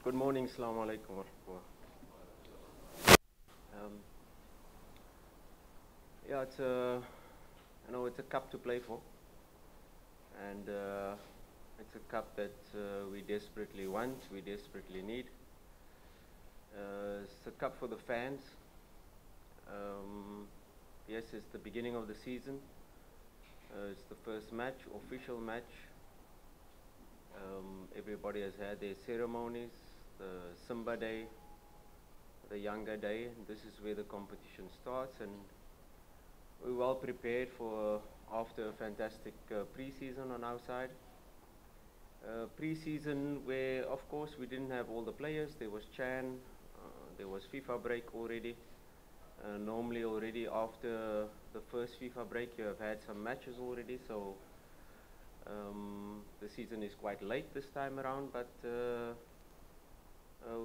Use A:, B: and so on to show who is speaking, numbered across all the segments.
A: Good morning, Assalamu alaikum. Um, yeah, it's a, it's a cup to play for, and it's a cup that we desperately want, we desperately need. It's a cup for the fans. Yes, it's the beginning of the season. It's the first match, official match. Everybody has had their ceremonies, the Simba Day, the Yanga Day. This is where the competition starts, and we're well prepared for after a fantastic pre-season on our side. Pre-season where, of course, we didn't have all the players. There was Chan, there was FIFA break already. Normally already after the first FIFA break you have had some matches already, so the season is quite late this time around, but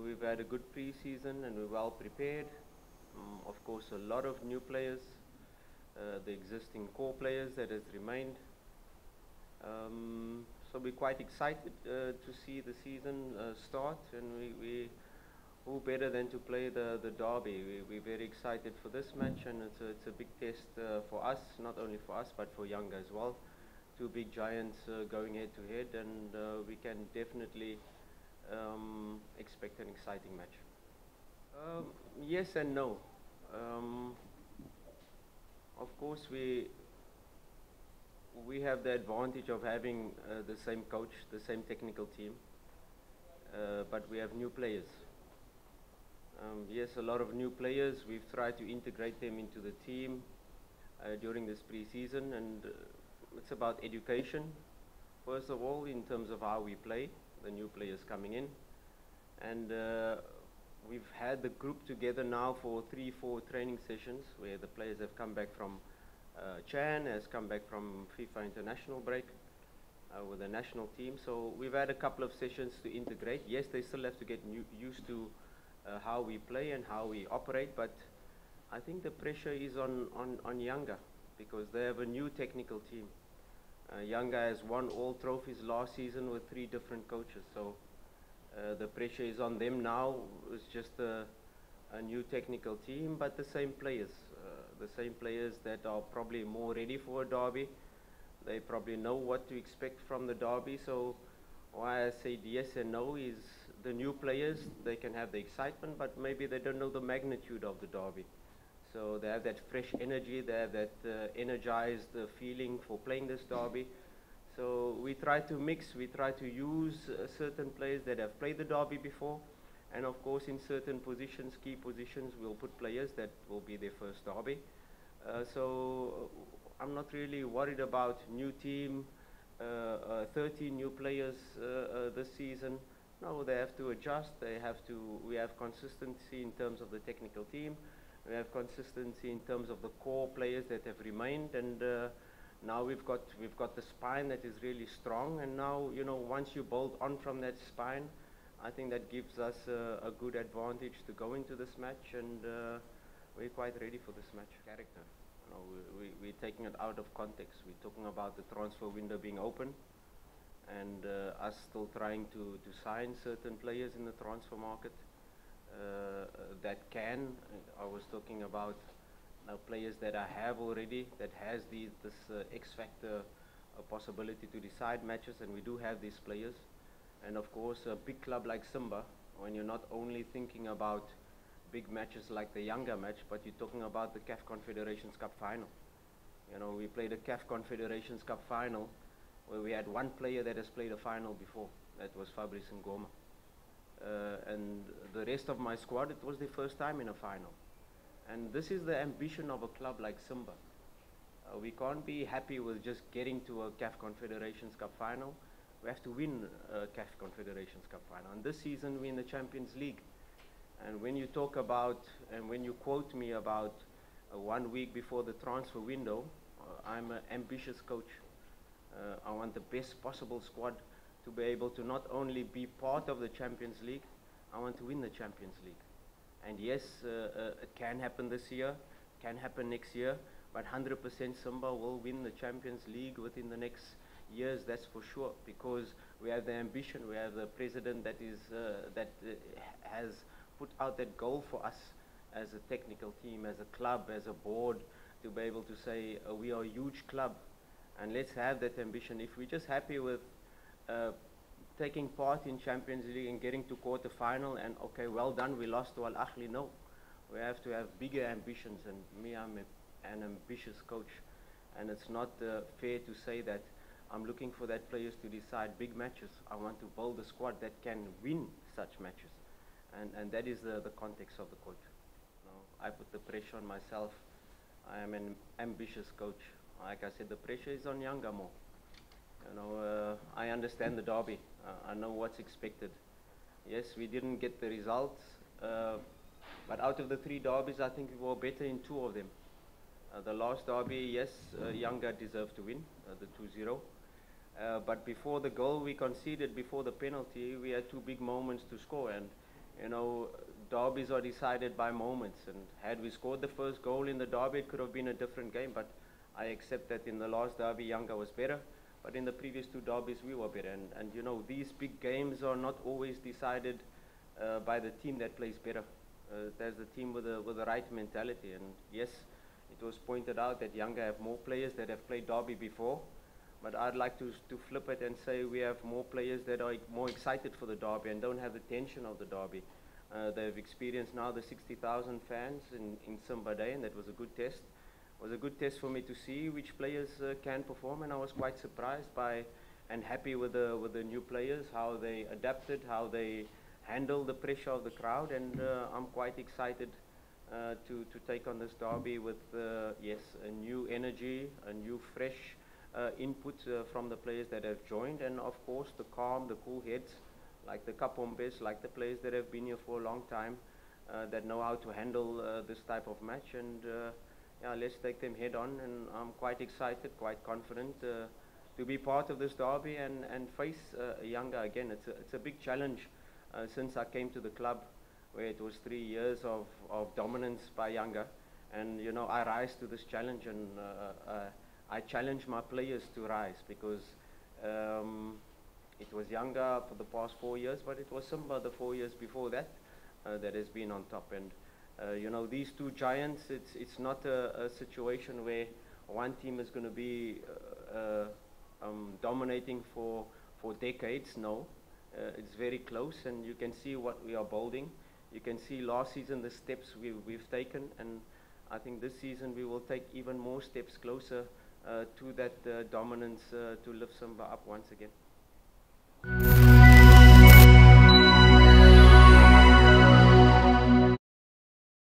A: we've had a good pre-season and we're well prepared. Of course, a lot of new players, the existing core players that has remained. So we're quite excited to see the season start, and who better than to play the derby. We're very excited for this match, and it's a big test for us, not only for us but for Yanga as well. Two big giants going head to head, and we can definitely expect an exciting match. Yes and no. Of course, we have the advantage of having the same coach, the same technical team, but we have new players. Yes, a lot of new players. We've tried to integrate them into the team during this pre-season, and it's about education, first of all, in terms of how we play, the new players coming in. And we've had the group together now for 3-4 training sessions where the players have come back from, Chan has come back from FIFA international break with the national team. So we've had a couple of sessions to integrate. Yes, they still have to get used to how we play and how we operate, but I think the pressure is on Yanga because they have a new technical team. Yanga has won all trophies last season with 3 different coaches, so the pressure is on them now. It's just a new technical team, but the same players that are probably more ready for a derby. They probably know what to expect from the derby. So why I said yes and no is the new players, they can have the excitement, but maybe they don't know the magnitude of the derby. So they have that fresh energy, they have that energized feeling for playing this derby. So we try to mix, we try to use certain players that have played the derby before, and of course in certain positions, key positions, we'll put players that will be their first derby. So I'm not really worried about new team, 13 new players this season. No, they have to adjust, we have consistency in terms of the technical team. We have consistency in terms of the core players that have remained, and now we've got the spine that is really strong. And now, once you build on from that spine, I think that gives us a good advantage to go into this match, and we're quite ready for this match. Character, we're taking it out of context. We're talking about the transfer window being open, and us still trying to sign certain players in the transfer market. That I was talking about players that I have already, that has this X factor possibility to decide matches, and we do have these players. And of course, a big club like Simba, when you're not only thinking about big matches like the Yanga match, but you're talking about the CAF Confederations Cup final. We played a CAF Confederations Cup final where we had one player that has played a final before. That was Fabrice Ngoma. And the rest of my squad, it was their first time in a final. And this is the ambition of a club like Simba. We can't be happy with just getting to a CAF Confederations Cup final. We have to win a CAF Confederations Cup final. And this season we're in the Champions League. And when you talk about, and when you quote me about 1 week before the transfer window, I'm an ambitious coach. I want the best possible squad to be able to not only be part of the Champions League, I want to win the Champions League. And yes, it can happen this year, can happen next year, but 100% Simba will win the Champions League within the next years, that's for sure, because We have the ambition. We have the president that has put out that goal for us as a technical team, as a club, as a board, to be able to say we are a huge club, and let's have that ambition. If we're just happy with taking part in Champions League and getting to quarter final and okay, well done, we lost to Al Ahly, no. We have to have bigger ambitions, and me, I'm an ambitious coach, and it's not fair to say that I'm looking for that players to decide big matches. I want to build a squad that can win such matches, and that is the context of the coach. You know, I put the pressure on myself. I am an ambitious coach. Like I said, the pressure is on Yanga more. You know, I understand the derby. I know what's expected. Yes, we didn't get the results, but out of the 3 derbies, I think we were better in 2 of them. The last derby, yes, Yanga deserved to win, the 2-0. But before the goal we conceded, before the penalty, we had 2 big moments to score. And, you know, derbies are decided by moments. And had we scored the first goal in the derby, it could have been a different game. But I accept that in the last derby, Yanga was better. But in the previous 2 derbies, we were better. And you know, these big games are not always decided by the team that plays better. There's the team with the right mentality. And yes, it was pointed out that Yanga have more players that have played derby before. But I'd like to flip it and say we have more players that are more excited for the derby and don't have the tension of the derby. They've experienced now the 60,000 fans in Simba Day, and that was a good test. It was a good test for me to see which players can perform, and I was quite surprised by and happy with the new players, how they adapted, how they handled the pressure of the crowd, and I'm quite excited to take on this derby with, yes, a new energy, a new fresh input from the players that have joined, and of course the calm, the cool heads, like the Kapombes, like the players that have been here for a long time, that know how to handle this type of match, and yeah, let's take them head on, and I'm quite excited, quite confident to be part of this derby and face Yanga again. It's a big challenge since I came to the club, where it was 3 years of dominance by Yanga, and you know, I rise to this challenge, and I challenge my players to rise, because it was Yanga for the past 4 years, but it was Simba the 4 years before that that has been on top. And you know, these 2 giants, it's not a situation where one team is going to be dominating for decades. No, it's very close, and you can see what we are building. You can see last season the steps we've taken, and I think this season we will take even more steps closer to that dominance to lift Simba up once again.